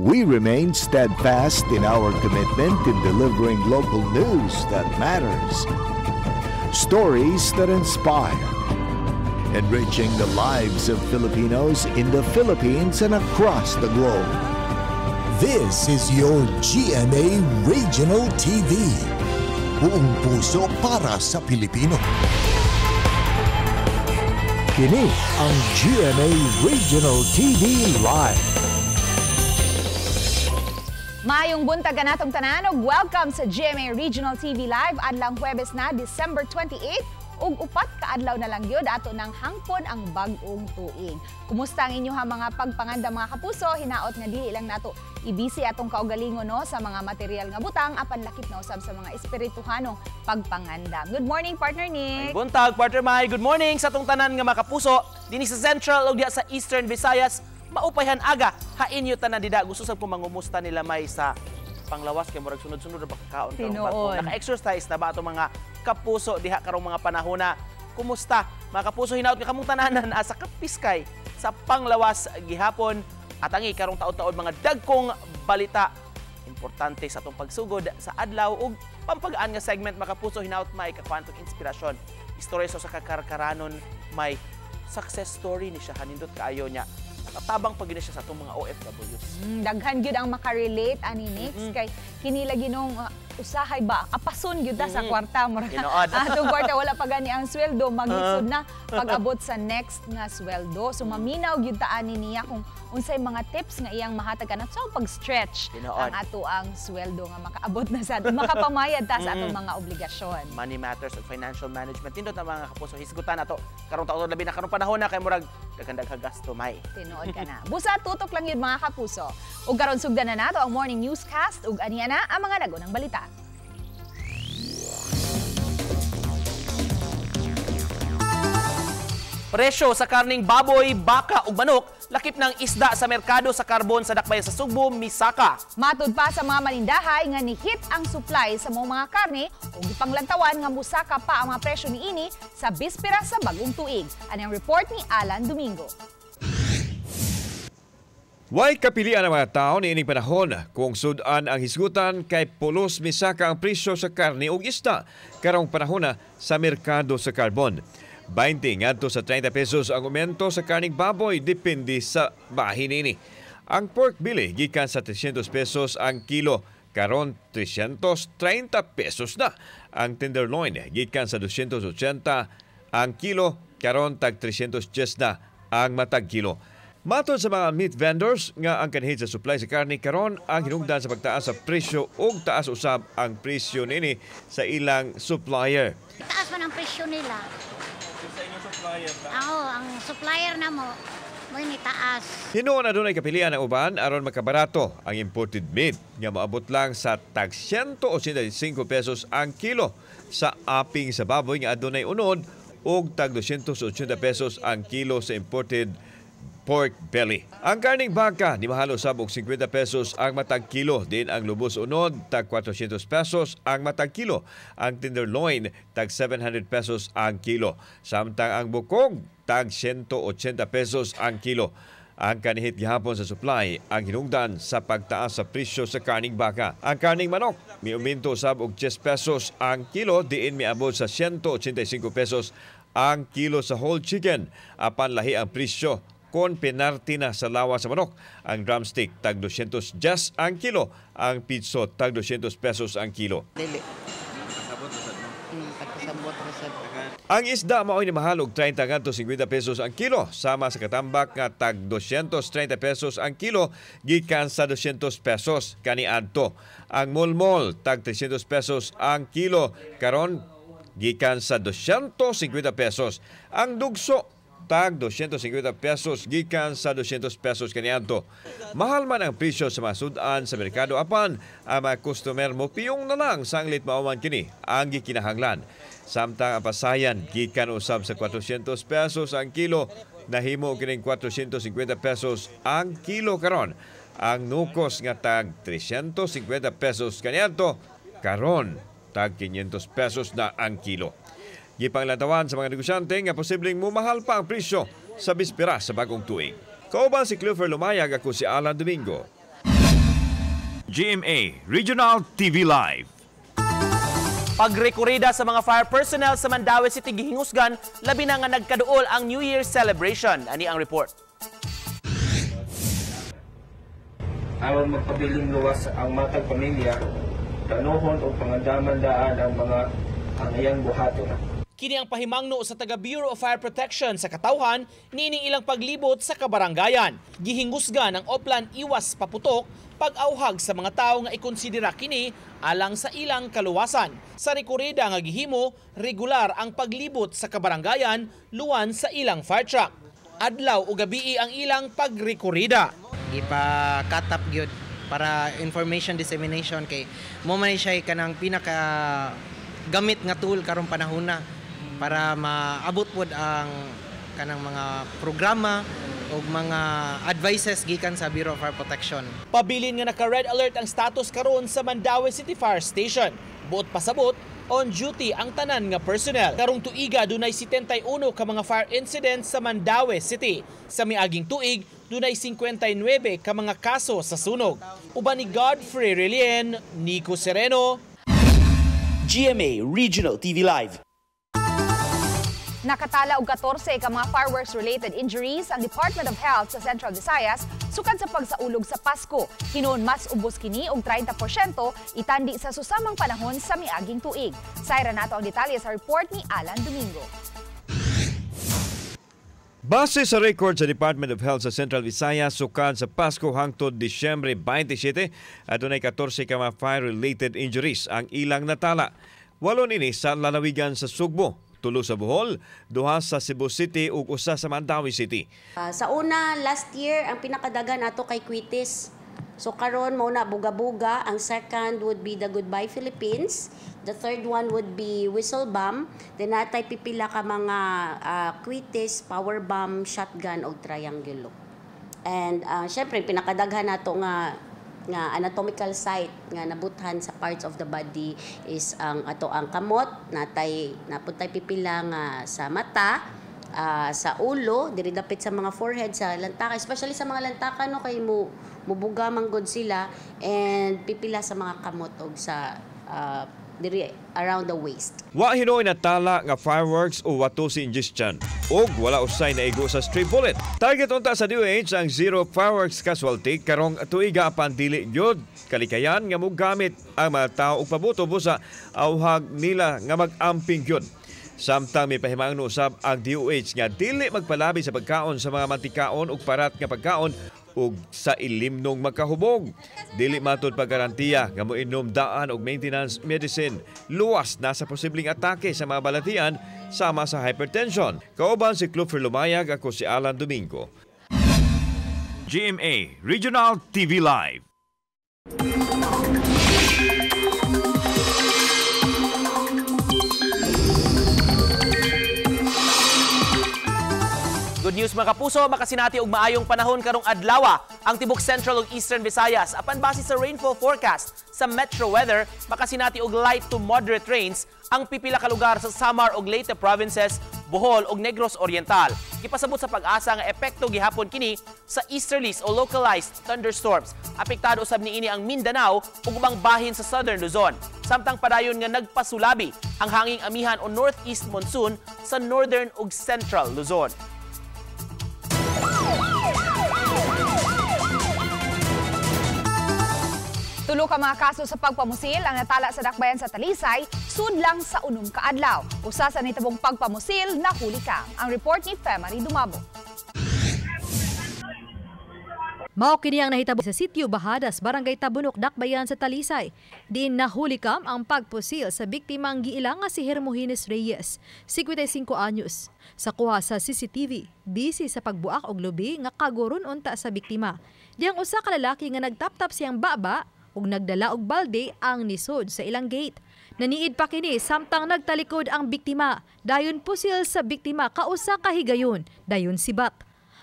We remain steadfast in our commitment in delivering local news that matters. Stories that inspire. Enriching the lives of Filipinos in the Philippines and across the globe. This is your GMA Regional TV. Buong puso para sa Pilipino. Kini ang GMA Regional TV Live. Mayong buntag ka natong tanan ug welcome sa GMA Regional TV Live adlang Huwebes na December 28 ug upat ka adlaw na lang gyud ato nang hangpon ang bag-ong tuig. Kumusta ang inyoha mga pagpanganda mga kapuso? Hinaot nga dili lang nato ibisi atong kaugalingon no sa mga material nga butang apan lakip na usab sa mga espirituhanong pagpanganda. Good morning partner Nick. Ay, buntag partner May. Good morning sa atong tanan nga mga kapuso dinhi sa Central ug diha sa Eastern Visayas. Maupayhan aga, hain nyo tanan dida. Gusto sa pumangumusta nila may sa panglawas kay murag sunod-sunod na pagkakaon. Naka-exercise na ba itong mga kapuso diha karong mga panahona. Kumusta? Mga kapuso, hinaot ka kamong tananan sa kapiskay sa panglawas gihapon. At ang karong taon-taon mga dagkong balita. Importante sa itong pagsugod sa adlaw ug pampagaan nga segment mga kapuso, hinaot may kakwantong inspirasyon. Istorya sa kakarkaranon may success story ni siya. Hanindot kaayo niya. Tabang pag siya sa itong mga OFWs. Daghan gyud ang makarelate ani Nix kay kinila ginong usahay ba apason gyud sa kwarta mo. Atong kwarta wala pa gani ang sweldo maghisod na pag-abot sa next nga sweldo. So maminaw gyud ta ani niya kung unsay mga tips nga iyang mahatag kanang sa pag-stretch ang ato ang sweldo nga makaabot na sa aton makapamayad ta sa atong mga obligasyon. Money matters ug financial management tindot ang mga kapuso hisgutan nato karong taon labi na karong panahon na kay murag daghan gasto may. Tinuod ka na. Busa tutok lang yun mga kapuso. Ug karon sugdan na nato ang morning newscast ug aniya na ang mga nagunang balita. Presyo sa karning baboy, baka ug manok lakip ng isda sa merkado sa karbon sa dakbayan sa Sugbo, misaka. Matud pa sa mga manindahay nga nihit ang supply sa mga karne ug gipanglantawan nga musaka pa ang mga presyo niini sa bispera sa bagong tuig. Ani ang report ni Alan Domingo. Way kapilian ang mga tao niining panahon kung sudan ang hisgutan kay pulos misaka ang presyo sa karne ug isda karong panahon sa merkado sa karbon. 20 ngadto sa 30 pesos ang aumento sa karning baboy depende sa bahin nini. Ang pork belly gikan sa 300 pesos ang kilo karon 330 pesos na. Ang tenderloin gikan sa 280 ang kilo karon tag 310 na ang matag kilo. Matod sa mga meat vendors nga ang kanhid sa supply sa karne karon ang hinungdan sa pagtaas sa presyo ug taas usab ang presyo nini sa ilang supplier. Taas man ang presyo nila. Ang supplier na mo ni taas. Hinuon adunay kapilian ang uban aron makabarato ang imported meat nga maabot lang sa tag 185 pesos ang kilo sa aping sa baboy nga adunay unod ug tag 280 pesos ang kilo sa imported pork belly. Ang karning baka ni mahal usab og 50 pesos ang matag kilo, din ang lubos unod tag 400 pesos ang matag kilo. Ang tenderloin tag 700 pesos ang kilo. Samtang ang bukog tag 180 pesos ang kilo. Ang kanihit gihapon sa supply ang hinungdan sa pagtaas sa presyo sa karning baka. Ang karning manok miuminto usab og 10 pesos ang kilo, diin miabot sa 185 pesos ang kilo sa whole chicken. Apan lahi ang presyo kon penalty na sa lawa sa manok. Ang drumstick tag 210 ang kilo, ang pizzo tag 200 pesos ang kilo. Dili. Ang isda mao'y ni mahal og 30 ngadto 50 pesos ang kilo, sama sa katambak nga tag 230 pesos ang kilo gikan sa 200 pesos kaniadto. Ang mulmol tag 300 pesos ang kilo karon gikan sa 250 pesos. Ang dugso tag 250 pesos gikan sa 200 pesos kaniadto. Mahal man ang presyo sa mga sudan sa merkado apan ang mga customer mo piyong na lang sanglit mauman kini ang gikinahanglan. Samtang ang pasayan gikan usab sa 400 pesos ang kilo, nahimo kining 450 pesos ang kilo karon. Ang nukos nga tag 350 pesos kaniadto karon tag 500 pesos na ang kilo. Gipanglantawan sa mga negosyante nga posibleng mumahal pa ang presyo sa bispera sa bagong tuig. Kauban si Clifford Lumayag, ako si Alan Domingo. GMA Regional TV Live. Pagrekurida sa mga fire personnel sa Mandaue City gihingusgan, labi na nga nagkaduol ang New Year's celebration. Ani ang report. Aron magpabiling luwas ang matag pamilya, tanuhon o pangandaman-daan ang mga angayang buhaton. Kini ang pahimangno sa taga Bureau of Fire Protection sa Katawhan, nining ilang paglibot sa kabarangayan. Gihingusgan ang Oplan iwas paputok, pag-auhag sa mga tao nga ikonsidera kini alang sa ilang kaluwasan. Sa rekurida nga gihimo, regular ang paglibot sa kabarangayan luwan sa ilang fire truck. Adlaw o gabi ang ilang pagrekurida. Ipa-cut up gyud para information dissemination kay mo man siya kanang pinaka gamit nga tool karong panahon na para maabot pod ang kanang mga programa o mga advices gikan sa Bureau of Fire Protection. Pabilin nga naka-red alert ang status karon sa Mandaue City Fire Station. Buot pasabot, on duty ang tanan nga personnel. Karong tuiga dunay 71 ka mga fire incidents sa Mandaue City. Sa miaging tuig, dunay 59 ka mga kaso sa sunog. Uban ni Godfrey Relien, Nico Sereno, GMA Regional TV Live. Nakatala og 14 ka mga fireworks-related injuries ang Department of Health sa Central Visayas sukad sa pagsaulog sa Pasko. Hinuon mas ubos kini og 30% itandi sa susamang panahon sa miaging tuig. Sayra nato ang detalye sa report ni Alan Domingo. Base sa record sa Department of Health sa Central Visayas, sukad sa Pasko hangtod Disyembre 27, adunay 14 ka mga fire-related injuries ang ilang natala. 8 ini sa lalawigan sa Sugbo, 3 sa Bohol, 2 sa Cebu City ug 1 sa Mandaue City. Sa una, last year, ang pinakadagan nato kay Quitis. So karon mo na buga-buga. Ang second would be the Goodbye Philippines. The third one would be Whistle Bomb. Then natay pipila ka mga Quitis, Power Bomb, Shotgun o Triangulo. And syempre, pinakadaghan nato nga anatomical site nga nabuthan sa parts of the body is ang kamot, napuntay pipila nga sa mata, sa ulo, diri dapit sa mga forehead, sa lantaka, especially sa mga lantaka no kay mubuga manggod sila, and pipila sa mga kamot og sa diri around the waist. Wa hinoy natala nga fireworks o wato si ingestion og wala usay na igo sa stray bullet. Target unta sa DOH ang zero fireworks casualty karong tuiga apan dili gyud kalikayan nga mogamit ang mga tawo og pabuto busa auhag nila nga mag-amping gyud. Samtang may pahimangno usab ang DOH nga dili magpalabi sa pagkaon sa mga mantikaon ug parat nga pagkaon ug sa ilimnong magkahubog. Dili matud paggarantiya nga moinom daan og maintenance medicine. Luwas na sa posibleng atake sa mga balatian sama sa hypertension. Kauban si Clufer Lumayag, ako si Alan Domingo. GMA Regional TV Live. Good news mga kapuso, makasinati og maayong panahon karong adlaw ang tibok Central ug Eastern Visayas. Apan base sa rainfall forecast sa Metro Weather, makasinati og light to moderate rains ang pipila ka lugar sa Samar ug Leyte provinces, Bohol ug Negros Oriental. Ipasabot sa pag-asa nga epekto gihapon kini sa easterlies o localized thunderstorms. Apektado usab niini ang Mindanao ug ubang bahin sa Southern Luzon. Samtang padayon nga nagpasulabi ang hanging amihan o northeast monsoon sa Northern ug Central Luzon. Tulo ka mga kaso sa pagpamusil ang natala sa dakbayan sa Talisay, sudlang sa unom ka adlaw. Usa sa nitabong pagpamusil, nahuli ka. Ang report ni Femari Dumabo. Mao kini ang nahitabo sa sitio Bahadas, Barangay Tabunok, Dakbayan sa Talisay. Diin nahulikam ang pagpusil sa biktimang giilang nga si Hermogenes Reyes, 55 anyos. Sa kuha sa CCTV, busy sa pagbuak og lubi nga kaguron unta sa biktima. Diyang usa ka lalaki nga nagtaptap siyang baba ug nagdala og balde ang nisod sa ilang gate. Naniid pa kini samtang nagtalikod ang biktima. Dayon pusil sa biktima kausa ka higayon, dayon sibat.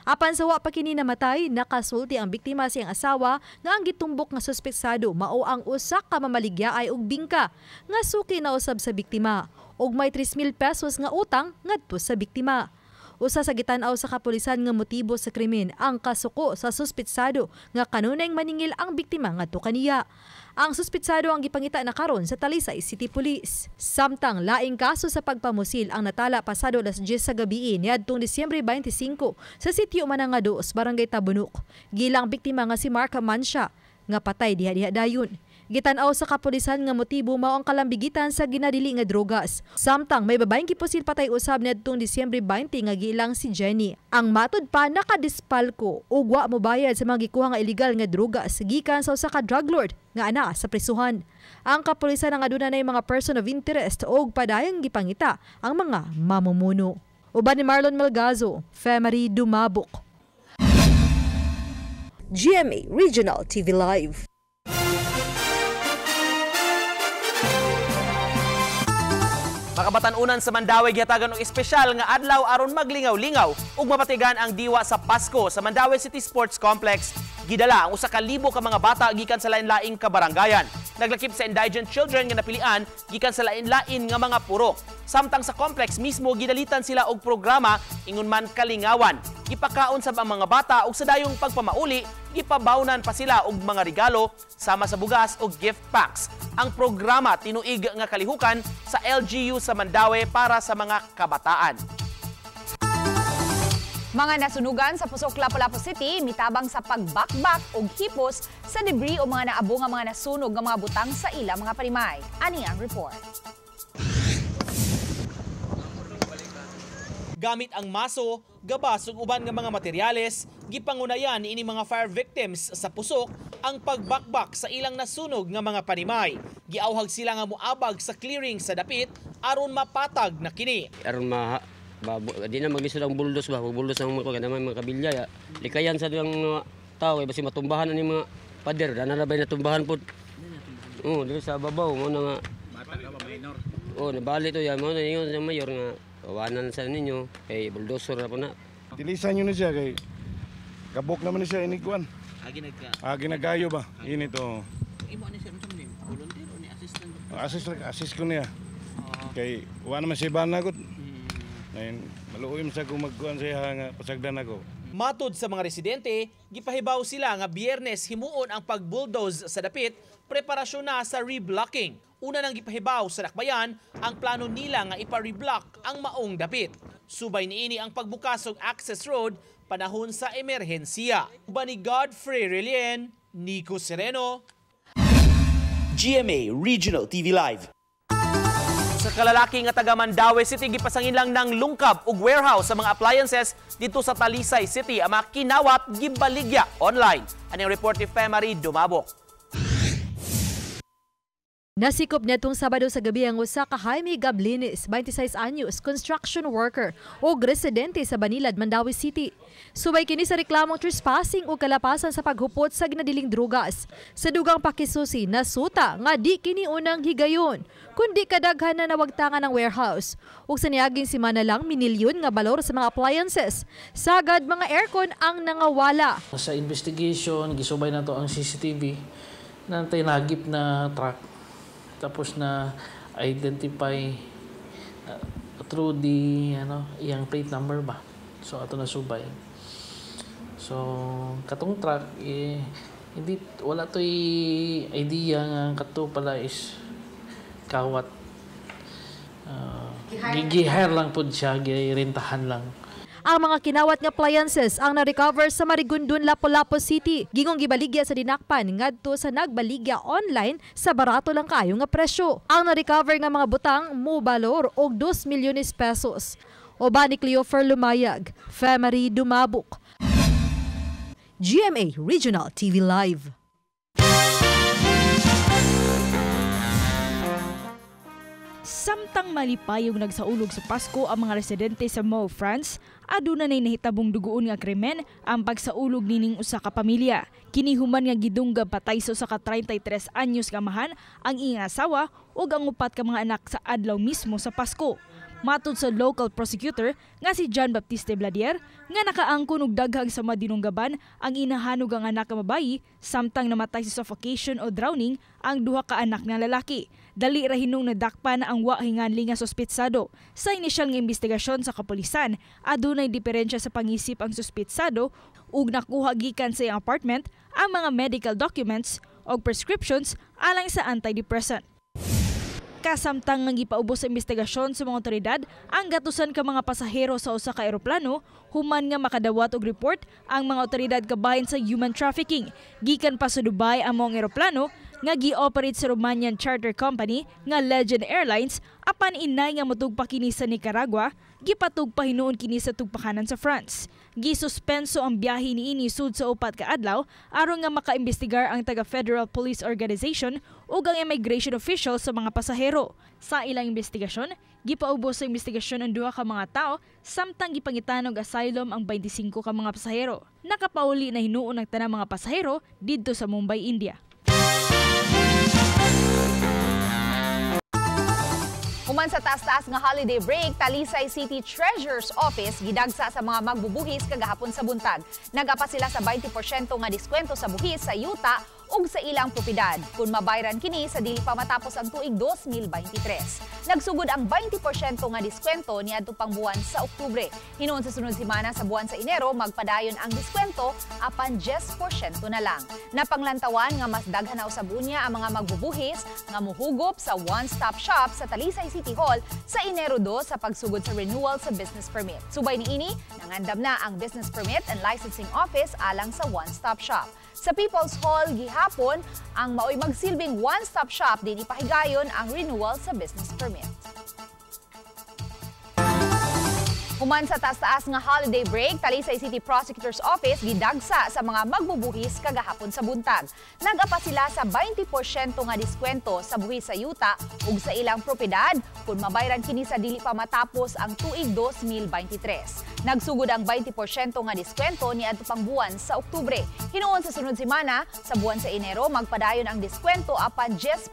Apan sa wa pa kini namatay, nakasulti ang biktima siyang asawa nga ang gitumbok nga suspetsado mao ang usa ka mamaligyaay og bingka nga suki na usab sa biktima ug may 3,000 pesos nga utang ngadto sa biktima. Usa sa gitanaw sa kapulisan nga motibo sa krimen ang kasuko sa suspitsado nga kanunay maningil ang biktima ngadto kaniya. Ang suspitsado ang gipangita na karon sa Talisay City Police. Samtang laing kaso sa pagpamusil ang natala pasado alas 10 sa gabi niadtong Disyembre 25 sa sitio Mananga 2, Barangay Tabunok. Gilang biktima nga si Mark Mansha nga patay diha-diha dayon. Gitanaw sa kapulisan nga motibo mao ang kalambigitan sa ginadili nga drogas. Samtang may babaeng gipusil patay usab niadtong Disyembre 20 nga giilang si Jenny. Ang matud pa nakadispalko ug wa mobayad sa mga gikuha nga illegal nga drogas gikan sa usa ka drug lord nga ana sa prisuhan. Ang kapulisan ang aduna nay mga person of interest ug padayang gipangita ang mga mamumuno. Uban ni Marlon Melgazo, Femery Dumabok. GMA Regional TV Live. Makabatan-unan sa Mandawi gihatagan og espesyal nga adlaw aron maglingaw-lingaw ug mapatigan ang diwa sa Pasko sa Mandawi City Sports Complex. Gidala ang 1,000 ka mga bata gikan sa lain-laing kabaranggayan. Naglakip sa indigent children nga napilian gikan sa lain-lain nga mga purok. Samtang sa complex mismo gidalitan sila og programa ingon man kalingawan. Ipakaon sa mga bata ug sa dayong pagpamauli, gipabawnan pa sila og mga regalo sama sa bugas ug gift packs. Ang programa tinuig nga kalihukan sa LGU sa Mandawi para sa mga kabataan. Mga nasunugan sa Pusok Lapu-Lapu City mitabang sa pagbakbak og hipos sa debris o mga naabo nga mga nasunog nga mga butang sa ila mga panimay. Ani ang report. Gamit ang maso, gabas ug uban nga mga materyales, gipangunayan ini mga fire victims sa Pusok ang pagbakbak sa ilang nasunog nga mga panimay. Giawhag sila nga moabag sa clearing sa dapit aron mapatag na kini. Aron di na maglisod ang buldos ba, buldos ang mga kabilya. Likayan sa mga tao basi matumbahan ani mga pader, na nalabay na tumbahan pod. Dili sa babaw mo na nga. Nabali to yan mo na ingon sa mayor nga kawanan sa ninyo kay bulldozer na po na. Tilisan nyo na siya kay kabok naman siya iniguan. Ginagayo ba? Ini to. Imo ani siya unsa nimo? Volunteer o ni assistant? Assist ko niya. Kay wa naman siya banagot. Ngayon, maluoy sa kung magkuhan siya nga pasagdan ako. Matod sa mga residente, gipahibaw sila nga Biyernes himuon ang pag-bulldoze sa dapit, preparasyon na sa reblocking. Una nang gipahibaw sa Dakbayan ang plano nila nga ipa-reblock ang maong dapit. Subay niini ang pagbukas og access road panahon sa emerhensiya. Uban ni Godfrey Relien, Nico Sereno, GMA Regional TV Live. Sa kalalaki nga taga Mandawi City, gipasangin lang ng lungkab ug warehouse sa mga appliances dito sa Talisay City. Ang mga kinawat gibaligya online. Aning report ni Femery Dumabok. Nasikop nitong Sabado sa gabi ang usa ka Jaime Gablinis, 26 anyos, construction worker o residente sa Banilad, Mandawi City. Subay kini sa reklamong trespassing o kalapasan sa paghupot sa ginadiling drugas. Sa dugang pakisusi, nasuta nga di kini unang higayon, kundi kadaghan na nawagtangan ng warehouse. Ug sa niaging simana lang, minilyon nga balor sa mga appliances. Sagad mga aircon ang nangawala. Sa investigation, gisubay na to ang CCTV na tinagip na truck. Tapos na identify through the iyang plate number ba. So ato na subay. So katong truck hindi wala toy idea nga kato pala is kawat. Gihire lang pud siya, girentahan lang. Ang mga kinawat nga appliances ang na-recover sa Marigondon, Lapu-Lapu City. Gingong gibaligya sa dinakpan ngadto sa nagbaligya online sa barato lang kayo nga presyo. Ang na-recover nga mga butang mobalor og 2 milyones pesos. Oba ni Cleofer Lumayag, Femery Dumabok. GMA Regional TV Live. Samtang malipayong nagsaulog sa Pasko ang mga residente sa Meaux, France, aduna nay nahitabong dugoon nga krimen ang pagsaulog nining usa ka pamilya. Kinihuman nga gidungga patay sa usa ka 33 anyos nga mahan ang iyang asawa ug ang upat ka mga anak sa adlaw mismo sa Pasko. Matod sa local prosecutor nga si John Baptiste Bladier nga nakaangkon og daghang sama dinunggaban ang inahanog ang anak nga babayi samtang namatay sa suffocation o drowning ang duha ka anak nga lalaki. Dali ra hinung nadakpan ang wa hinganli nga suspetsado. Sa inisyal nga investigasyon sa kapulisan, adunay diferensya sa pangisip ang suspetsado ug nakuha gikan sa iyang apartment ang mga medical documents o prescriptions alang sa antidepressant. Kasamtang nga gipaubos sa investigasyon sa mga otoridad ang gatusan ka mga pasahero sa usa ka eroplano human nga makadawat og report ang mga otoridad kabahin sa human trafficking. Gikan pa sa Dubai ang mga eroplano nga gi-operate sa Romanian charter company nga Legend Airlines apan inay nga motugpa kini sa Nicaragua, gipatugpa hinuon kini sa tugpakanan sa France. Gisuspenso ang biyahe niini sud sa upat ka adlaw aron nga makaimbestigar ang taga Federal Police Organization ug ang immigration official sa mga pasahero. Sa ilang investigasyon, gipaubos sa investigasyon ang duha ka mga tao samtang gipangitanog asylum ang 25 ka mga pasahero. Nakapauli na hinuon ang tanang mga pasahero didto sa Mumbai, India. Human sa taas-taas nga holiday break, Talisay City Treasurer's Office gidagsa sa mga magbubuhis kagahapon sa buntag. Nagapa sila sa 20% nga diskwento sa buhis sa yuta ug sa ilang propiedad kung mabayran kini sa dili pa matapos ang tuig 2023. Nagsugod ang 20% nga diskwento niadto pang buwan sa Oktubre. Hinuon sa sunod semana sa buwan sa Enero magpadayon ang diskwento apan 10% na lang. Napanglantawan nga mas daghan na usab unya ang mga magbubuhis nga muhugop sa one-stop shop sa Talisay City Hall sa Enero 2 sa pagsugod sa renewal sa business permit. Subay niini, nangandam na ang Business Permit and Licensing Office alang sa one-stop shop. Sa People's Hall gihapon, ang maoy magsilbing one-stop shop din ipahigayon ang renewal sa business permit. Human sa taas-taas nga holiday break, Talisay City Prosecutor's Office gidagsa sa mga magbubuhis kagahapon sa buntag. Nagapa sila sa 20% nga diskwento sa buhis sa yuta ug sa ilang propiedad kung mabayran kini sa dili pa matapos ang tuig 2023. Nagsugod ang 20% nga diskwento niadto pang buwan sa Oktubre. Hinuon sa sunod semana sa buwan sa Enero magpadayon ang diskwento apan 10%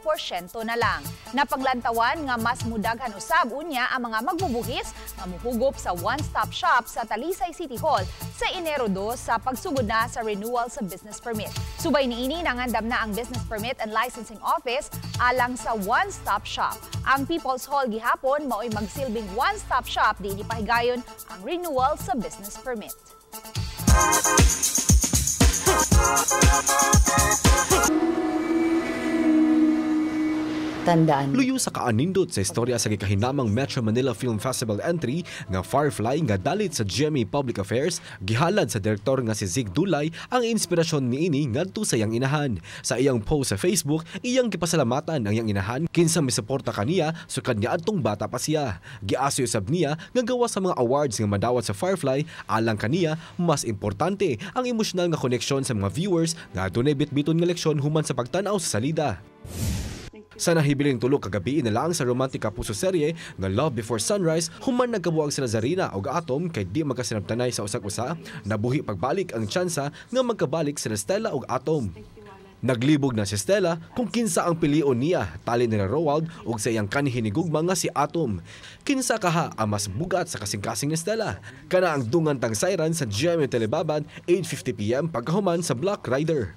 na lang. Napanglantawan nga mas mudaghan usab unya ang mga magbubuhis nga muhugop sa one-stop shop sa Talisay City Hall sa Enero 2 sa pagsugod na sa renewal sa business permit. Subay niini nangandam na ang Business Permit and Licensing Office alang sa one-stop shop. Ang People's Hall gihapon maoy magsilbing one-stop shop di ipahigayon ang renewal sa business permit. Tandaan. Luyo sa kaanindot sa istorya sa gikahinamang Metro Manila Film Festival entry nga Firefly nga dalit sa GMA Public Affairs, gihalad sa direktor nga si Zig Dulay ang inspirasyon niini ngadto sa iyang inahan. Sa iyang post sa Facebook, iyang gipasalamatan ang iyang inahan kinsa misuporta kaniya sa kanya adtong bata pa siya. Giaso usab niya nga gawa sa mga awards nga madawat sa Firefly, alang kaniya mas importante ang emosyonal nga koneksyon sa mga viewers nga adunay bitbiton nga leksyon human sa pagtan-aw sa salida. Sa nahibiling tulog kagabi na lang sa romantic kapuso serye nga Love Before Sunrise, human nagkabuang sila Zarina o Atom kay di magkasinabtanay sa usag-usa, nabuhi pagbalik ang tsansa nga magkabalik sila Stella o Atom. Naglibog na si Stella kung kinsa ang pilion niya, tali nila Roald o sa iyang kanihinigugma nga si Atom. Kinsa kaha ang mas bugat sa kasing-kasing ni Stella. Kana ang dungan tang siren sa GMA Telebabad 8:50 PM pagkahuman sa Black Rider.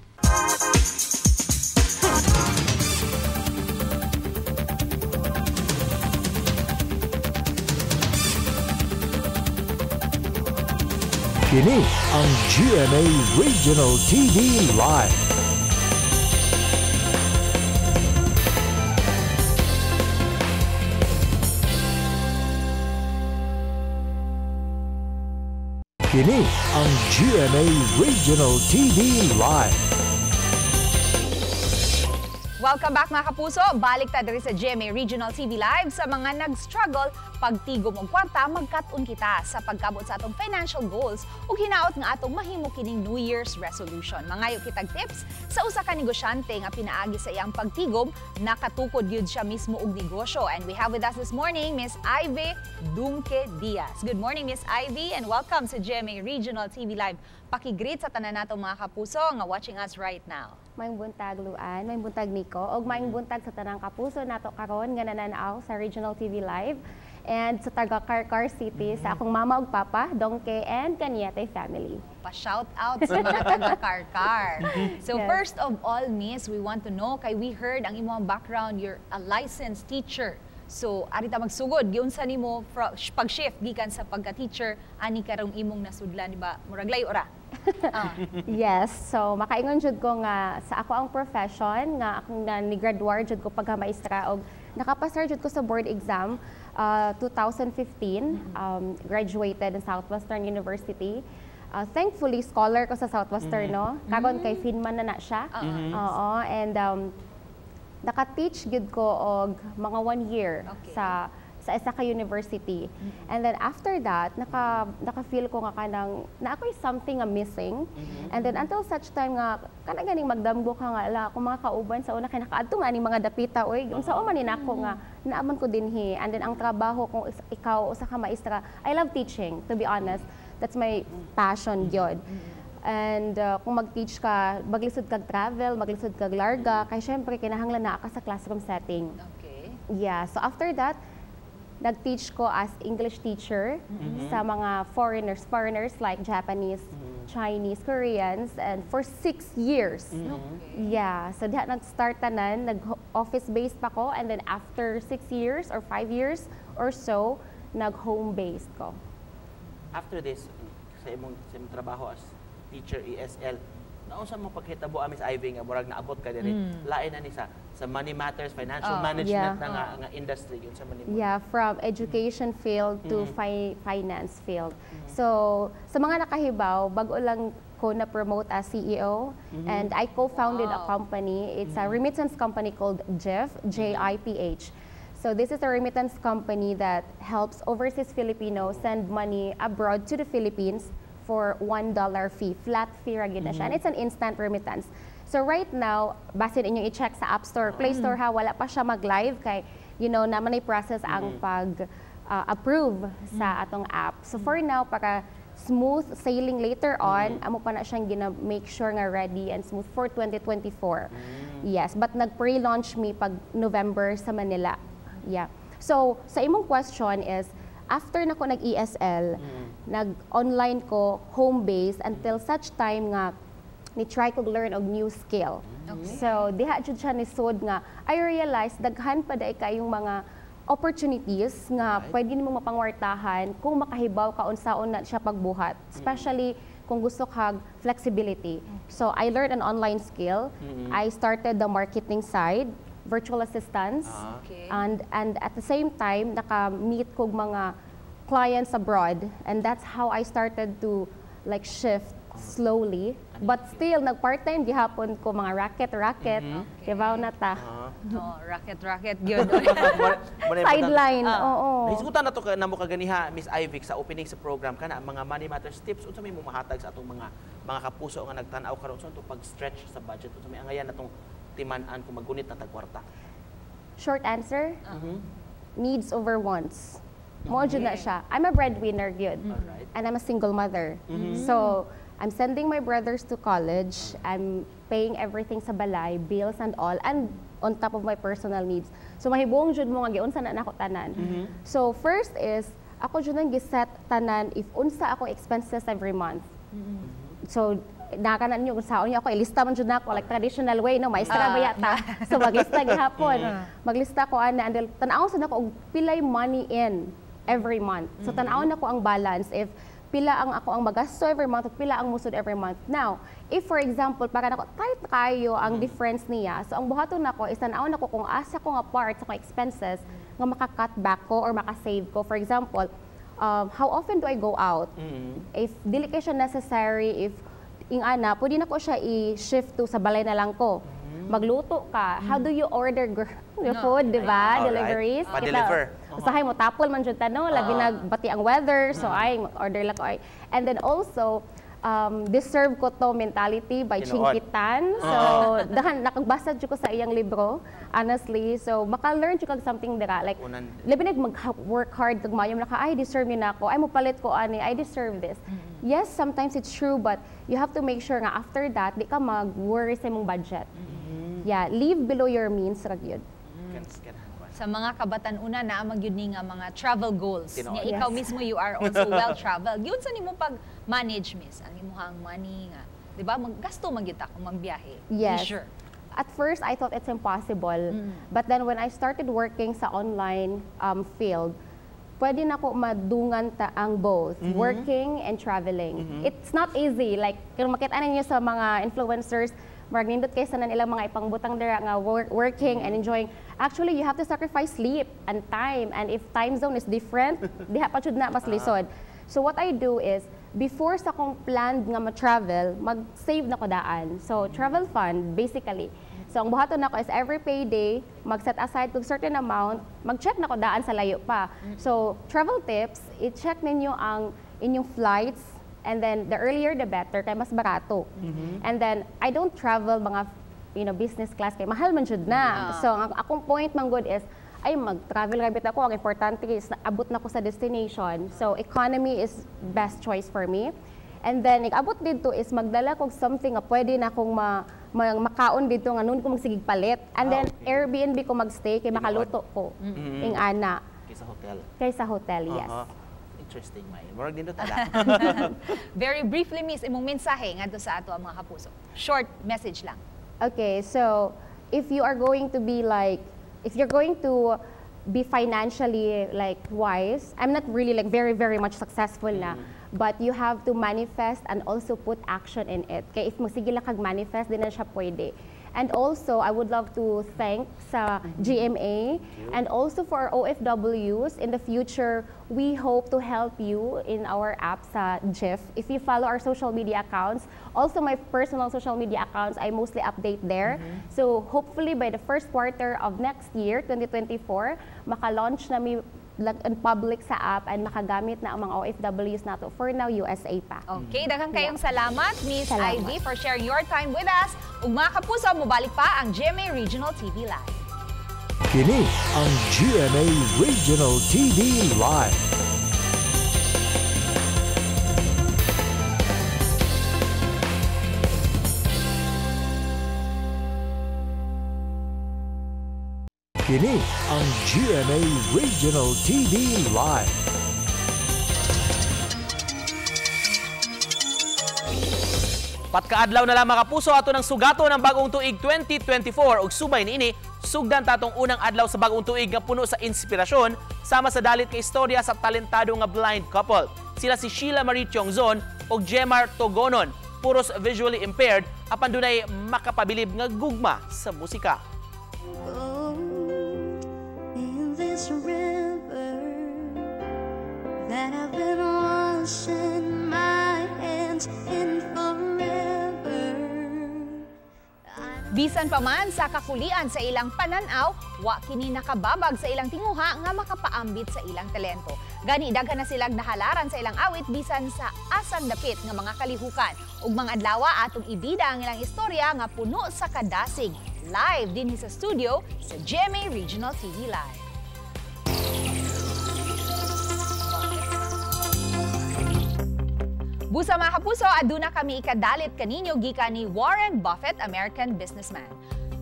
Kini ang GMA Regional TV Live. Kini ang GMA Regional TV Live. Welcome back mga kapuso. Balik ta diri sa GMA Regional TV Live sa mga nag-struggle pagtigom og kwarta magkat-on kita sa pagkabot sa atong financial goals ug hinaot nga atong mahimo kining New Year's resolution. Mangayo kitag tips sa usa ka negosyante nga pinaagi sa iyang pagtigom, nakatukod gyud siya mismo og negosyo. And we have with us this morning Miss Ivy Dunque Diaz. Good morning Miss Ivy and welcome sa GMA Regional TV Live. Paki-greet sa tanan nato mga kapuso nga watching us right now. maayong buntag Luan, maayong buntag Nico, ug maayong buntag sa tanang kapuso nato karon nga nananaw sa Regional TV Live and sa taga Carcar City sa akong mama ug papa, Dongke and Kanyete family. Pa-shout out sa mga taga Carcar. So Yes. first of all, Miss, we want to know kay we heard ang imong background, you're a licensed teacher. So arita magsugod giunsa nimo pag-shift gikan sa pagka-teacher ani karong imong nasudlan, di ba? Murag layo ra. Yes, so makaingon jud ko nga sa ako ang profession nga akong ni-graduate jud ko pagka-maestra og nakapasar jud ko sa board exam 2015, graduated in Southwestern University. Thankfully, scholar ko sa Southwestern, no? Kagon kay Finman na siya. Oo, and naka-teach gid ko og mga 1 year sa isa ka university. And then after that, naka-feel ko nga kanang na ako'y something nga missing. And then until such time nga kanang ganing magdamgo ka nga ala kung mga kauban sa una kay nakaadto nga ni mga dapita oy unsa man ni nako nga naaman ko dinhi. And then ang trabaho kung ikaw usa ka maestra, I love teaching, to be honest. That's my passion gyud. And kung mag-teach ka, maglisod kag travel, maglisod kag larga, kay syempre kinahanglan na ka sa classroom setting. Okay. Yeah, so after that, nag-teach ko as English teacher sa mga foreigners like Japanese, Chinese, Koreans, and for 6 years. Yeah, so diha nag-start tanan, nag-office-based pa ko, and then after 6 years or 5 years or so, nag-home-based ko. After this, sa imong trabaho as teacher ESL, naunsa mo pagkitabo Miss Ivy nga murag naabot ka diri lain na ni sa money matters, financial management nga industry yun sa money. Yeah, from education field to finance field. So sa mga nakahibaw, bago lang ko na promote as CEO and I co-founded a company. It's a remittance company called JIPH, JIPH. So this is a remittance company that helps overseas Filipinos send money abroad to the Philippines for $1 fee, flat fee ra gyud na siya. And it's an instant remittance. So right now, basin inyong i-check sa App Store, Play Store ha, wala pa siya mag-live kay naman ay process ang pag-approve sa atong app. So for now, para smooth sailing later on, amo pa na siyang gina-make sure nga ready and smooth for 2024. Yes, but nag-pre-launch me pag November sa Manila. Yeah. So sa imong question is, after na ko nag-ESL, nag-online ko, home-based, until such time nga, ni-try ko learn og new skill. So, diha jud siya ni sod nga, I realized, daghan pa dahi kayong mga opportunities nga pwede nimo mapangwartahan kung makahibaw ka unsaon na siya pagbuhat. Especially kung gusto kag flexibility. So, I learned an online skill. I started the marketing side, virtual assistants, and at the same time naka-meet kog mga clients abroad, and that's how I started to like shift slowly, but still nag-part-time gihapon ko mga racket kibaw na ta. Racket gyud. Sideline, oo. Hisgutan na to namo kaganiha Miss Ivy sa opening sa program kana mga money matters tips unsa may mo mahatag sa atong mga kapuso nga nagtan-aw karon unsa to pag-stretch sa budget unsa may angayan natong timan-an kung maggunit na tagkwarta? Short answer, needs over wants. Mo jud na siya. I'm a breadwinner gyud. And I'm a single mother. So, I'm sending my brothers to college. I'm paying everything sa balay, bills and all, and on top of my personal needs. So, mahibong jud mo nga giunsa na nako tanan. So, first is ako jud nang giset tanan if unsa ako expenses every month. So, nakanan niyo kung saon niyo ako ilista man jud nako like traditional way no maestra ba yata. So maglista gihapon. Maglista ko ana and tan-aw sa nako og pilay money in every month. So tan-aw nako ang balance if pila ang ako ang magasto every month at pila ang musod every month. Now, if for example para nako tight kayo ang difference niya, so ang buhaton nako is tan-aw nako kung asa ko nga part sa mga expenses nga maka-cut back ko or maka-save ko. For example, how often do I go out? If dili kay siya necessary, if ana, pwede na ko siya i-shift to sa balay na lang ko. Magluto ka. How do you order food, di ba? Deliveries. Pa-deliver. Usahay mo, tapol man dyan tanong, labi nagbati ang weather, so ay, order lang ko ay. And then also, deserve ko to mentality by Chinkitan. So, dahan nakagbasa jud ko sa iyang libro, honestly. So, maka-learn jud kag something dira. Like, labi mag-work hard kag mayom naka, I deserve ni nako. Ay mo palit ko ani, I deserve this. Yes, sometimes it's true, but you have to make sure nga after that, di ka mag-worry sa imong budget. Yeah, live below your means ra gyud. Sa mga kabatan-una na magyud ni nga mga travel goals. Nga Yes. ikaw mismo you are also well-traveled. Yun sa nimo pag-manage, miss, ang imuhang money nga. Di ba? Gasto magyud ta kung magbiyahe. Yes. Sure. At first, I thought it's impossible. But then when I started working sa online field, pwede na ko madungan ta ang both, working and traveling. It's not easy. Like, kung makita ninyo sa mga influencers, marag nindot kaysa na nilang mga ipangbutang dira nga working and enjoying. Actually, you have to sacrifice sleep and time. And if time zone is different, diha pa jud na mas lisod. So what I do is, before sa kong planned nga ma-travel, mag-save na ko daan. So travel fund, basically. So ang buhaton nako is every payday, mag-set aside to certain amount, mag-check na ko daan sa layo pa. So travel tips, i-check ninyo ang inyong flights, and then the earlier the better, kay mas barato. And then I don't travel mga business class kay mahal man jud na. So ang akong point man good is ay mag-travel rabit ako, ang importante is abot na ko sa destination. So economy is best choice for me. And then abot dito is magdala kog something nga pwede na akong makaon dito nga nun ko magsigig palit. And then Airbnb ko magstay kay makaluto ko ing ana. Kaysa hotel, yes. Interesting, May. Murag din tada. Very briefly, miss, imong mensahe ngadto sa ato ang mga kapuso. Short message lang. Okay, so if you are going to be like, if you're going to be financially like wise, I'm not really like very much successful na, but you have to manifest and also put action in it. Kaya if magsige lang kag manifest, din na siya pwede. And also, I would love to thank sa GMA and also for our OFWs. In the future, we hope to help you in our app sa GIF. If you follow our social media accounts, also my personal social media accounts, I mostly update there. So hopefully by the first quarter of next year, 2024, maka-launch na mi in public sa app and makagamit na ang mga OFWs nato. For now, USA pa. Okay, daghang kayong salamat, Miss Ivy, for sharing your time with us. Ug mga kapuso, mubalik pa ang GMA Regional TV Live. Kini ang GMA Regional TV Live. Kini ang GMA Regional TV Live. Patkaadlaw na lang mga kapuso ato ng sugato ng bagong tuig 2024 ug subay niini sugdan tatong unang adlaw sa bagong tuig nga puno sa inspirasyon sama sa dalit nga istorya sa talentado nga blind couple. Sila si Sheila Marie Tiongzon ug Jemar Togonon, puros visually impaired apan dunay makapabilib nga gugma sa musika. This river that I've been washing my hands in forever. Bisan pa man sa kakulian sa ilang pananaw, wa kini nakababag sa ilang tinguha nga makapaambit sa ilang talento. Gani daghan na silang nahalaran sa ilang awit bisan sa asang dapit nga mga kalihukan. Ug mga adlawa atong ibida ang ilang istorya nga puno sa kadasig. Live din sa studio sa GMA Regional TV Live. Busa mga kapuso, aduna kami ikadalit kaninyo gikan ni Warren Buffett, American businessman.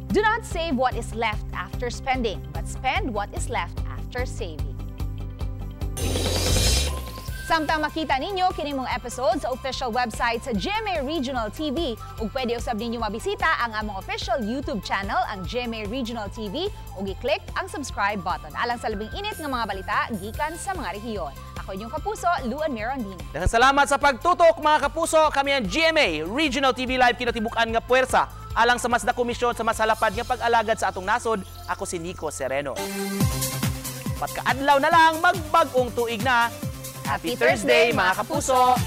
Do not save what is left after spending, but spend what is left after saving. Samtang makita ninyo kini mong episode sa official website sa GMA Regional TV ug pwede usab ninyo mabisita ang among official YouTube channel ang GMA Regional TV ug i-click ang subscribe button alang sa labing init nga mga balita gikan sa mga rehiyon. Ako inyong kapuso, Luan Mirandini. Daghang salamat sa pagtutok mga kapuso. Kami ang GMA Regional TV Live kinatibukan nga puwersa alang sa mas dako misyon sa mas halapad nga pag-alagad sa atong nasod. Ako si Nico Sereno. Patkaadlaw na lang magbag-ong tuig na. Happy Thursday mga kapuso!